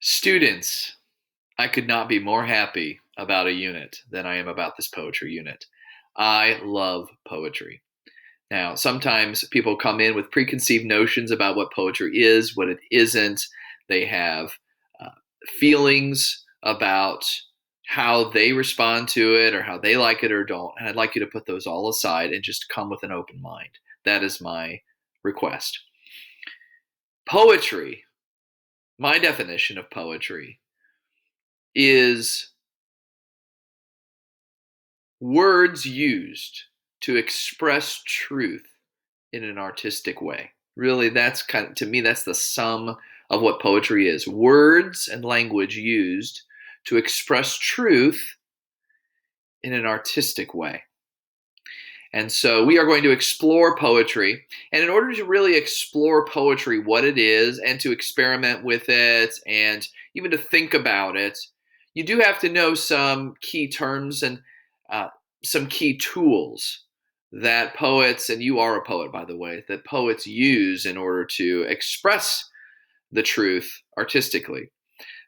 Students, I could not be more happy about a unit than I am about this poetry unit. I love poetry. Now, sometimes people come in with preconceived notions about what poetry is, what it isn't. They have uh, feelings about how they respond to it or how they like it or don't. And I'd like you to put those all aside and just come with an open mind. That is my request. Poetry, my definition of poetry, is words used to express truth in an artistic way. Really, that's to me, that's the sum of what poetry is. Words and language used to express truth in an artistic way. And so we are going to explore poetry. And in order to really explore poetry, what it is, and to experiment with it, and even to think about it, you do have to know some key terms and some key tools that poets, and you are a poet, by the way, that poets use in order to express the truth artistically.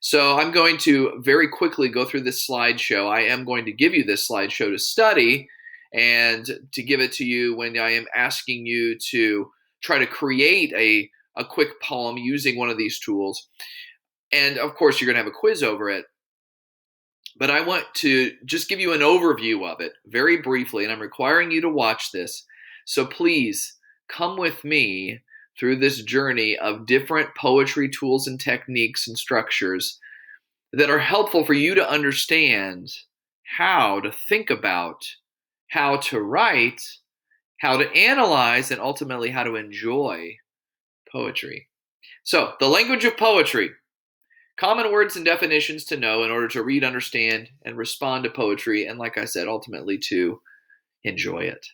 So I'm going to very quickly go through this slideshow. I am going to give you this slideshow to study and to give it to you when I am asking you to try to create a quick poem using one of these tools. And of course, you're going to have a quiz over it. But I want to just give you an overview of it very briefly, and I'm requiring you to watch this. So please come with me through this journey of different poetry tools and techniques and structures that are helpful for you to understand how to think about, how to write, how to analyze, and ultimately how to enjoy poetry. So, the language of poetry. Common words and definitions to know in order to read, understand, and respond to poetry, and like I said, ultimately to enjoy it.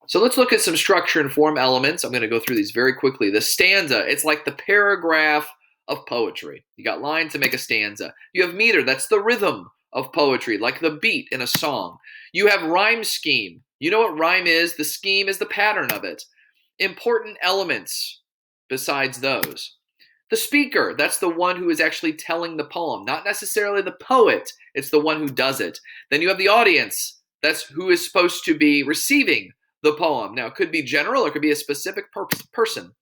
So let's look at some structure and form elements. I'm going to go through these very quickly. The stanza, it's like the paragraph of poetry. You got lines to make a stanza. You have meter, that's the rhythm of poetry, like the beat in a song. You have rhyme scheme. You know what rhyme is? The scheme is the pattern of it. Important elements besides those. The speaker, that's the one who is actually telling the poem, not necessarily the poet, it's the one who does it. Then you have the audience, that's who is supposed to be receiving the poem. Now, it could be general, or it could be a specific person.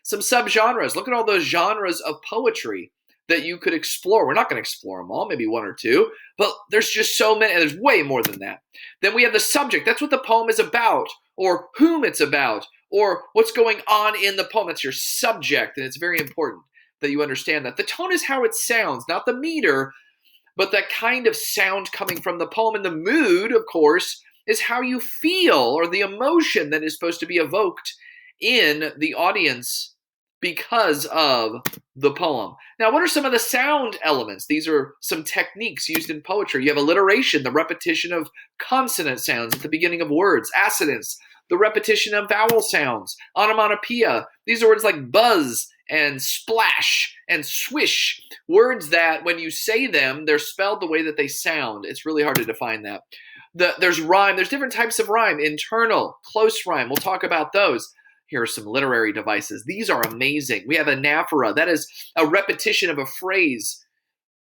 Some subgenres, look at all those genres of poetry that you could explore. We're not going to explore them all, maybe one or two, but there's just so many, and there's way more than that. Then we have the subject, that's what the poem is about, or whom it's about, or what's going on in the poem. That's your subject, and it's very important that you understand that. The tone is how it sounds, not the meter, but that kind of sound coming from the poem. And the mood, of course, is how you feel, or the emotion that is supposed to be evoked in the audience because of the poem. Now, what are some of the sound elements? These are some techniques used in poetry. You have alliteration, the repetition of consonant sounds at the beginning of words. Assonance, the repetition of vowel sounds. Onomatopoeia, these are words like buzz and splash and swish, words that when you say them, they're spelled the way that they sound. It's really hard to define that. There's rhyme. There's different types of rhyme. Internal, close rhyme. We'll talk about those. Here are some literary devices. These are amazing. We have anaphora. That is a repetition of a phrase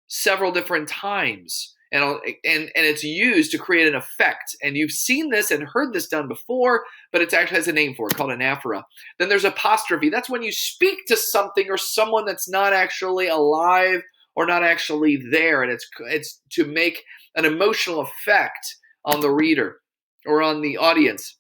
several different times. And it's used to create an effect. And you've seen this and heard this done before, but it actually has a name for it called anaphora. Then there's apostrophe. That's when you speak to something or someone that's not actually alive or not actually there. And it's to make an emotional effect on the reader or on the audience.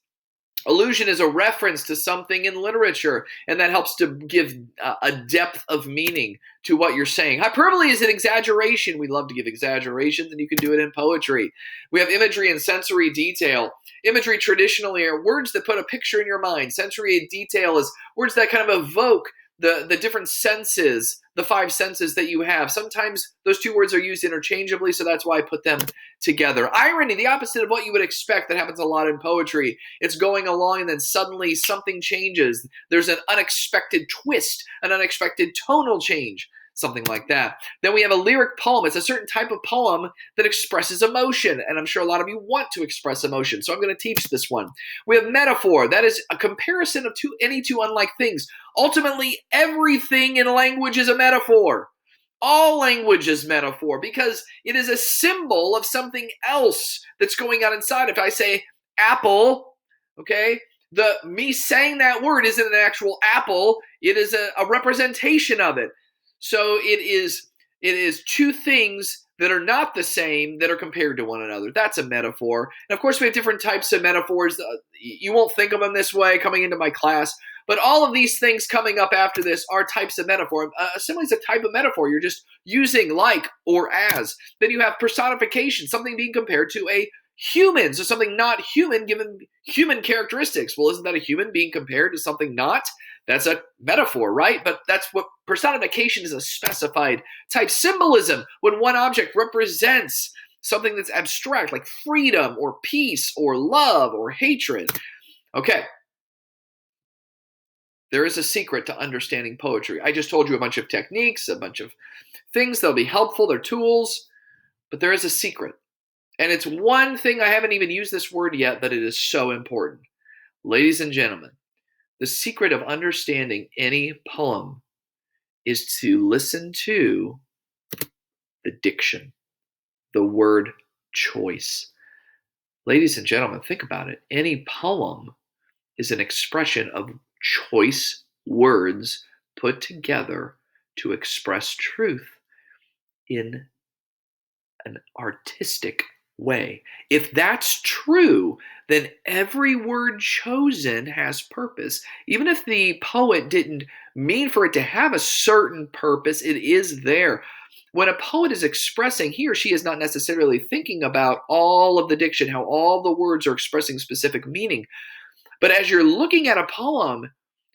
Allusion is a reference to something in literature, and that helps to give a depth of meaning to what you're saying. Hyperbole is an exaggeration. We love to give exaggerations, and you can do it in poetry. We have imagery and sensory detail. Imagery traditionally are words that put a picture in your mind. Sensory detail is words that kind of evoke the different senses, the five senses that you have. Sometimes those two words are used interchangeably, so that's why I put them together. Irony, the opposite of what you would expect, that happens a lot in poetry. It's going along and then suddenly something changes. There's an unexpected twist, an unexpected tonal change, something like that. Then we have a lyric poem. It's a certain type of poem that expresses emotion, and I'm sure a lot of you want to express emotion, so I'm going to teach this one. We have metaphor. That is a comparison of any two unlike things. Ultimately, everything in language is a metaphor. All language is metaphor because it is a symbol of something else that's going on inside. If I say apple, okay, the me saying that word isn't an actual apple, it is a representation of it. So it is two things that are not the same that are compared to one another. That's a metaphor. And of course, we have different types of metaphors. You won't think of them this way coming into my class, but all of these things coming up after this are types of metaphor. A simile is a type of metaphor. You're just using like or as. Then you have personification, something being compared to a human. So something not human given human characteristics. Well, isn't that a human being compared to something not? That's a metaphor, right? But that's what personification is, a specified type. Symbolism, when one object represents something that's abstract, like freedom or peace or love or hatred. Okay. There is a secret to understanding poetry. I just told you a bunch of techniques, a bunch of things that'll be helpful. They're tools, but there is a secret. And it's one thing, I haven't even used this word yet, but it is so important. Ladies and gentlemen, the secret of understanding any poem is to listen to the diction, the word choice. Ladies and gentlemen, think about it. Any poem is an expression of choice words put together to express truth in an artistic way. If that's true, then every word chosen has purpose. Even if the poet didn't mean for it to have a certain purpose, it is there. When a poet is expressing, he or she is not necessarily thinking about all of the diction, how all the words are expressing specific meaning. But as you're looking at a poem,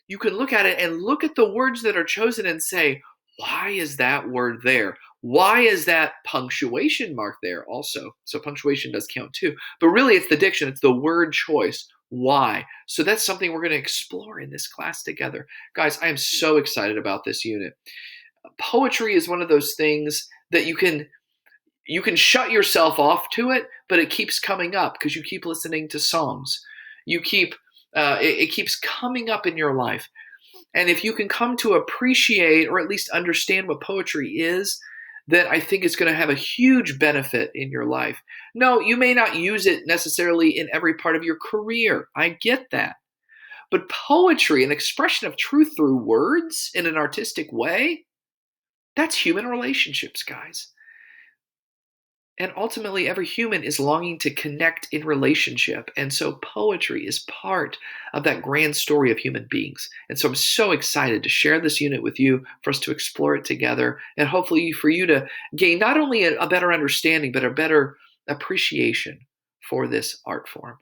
you can look at it and look at the words that are chosen and say, why is that word there? Why is that punctuation mark there also? So punctuation does count too. But really, it's the diction. It's the word choice. Why? So that's something we're going to explore in this class together. Guys, I am so excited about this unit. Poetry is one of those things that you can shut yourself off to it, but it keeps coming up because you keep listening to songs. It keeps coming up in your life. And if you can come to appreciate or at least understand what poetry is, then I think it's going to have a huge benefit in your life. No, you may not use it necessarily in every part of your career. I get that. But poetry, an expression of truth through words in an artistic way, that's human relationships, guys. And ultimately, every human is longing to connect in relationship. And so poetry is part of that grand story of human beings. And so I'm so excited to share this unit with you, for us to explore it together, and hopefully for you to gain not only a better understanding, but a better appreciation for this art form.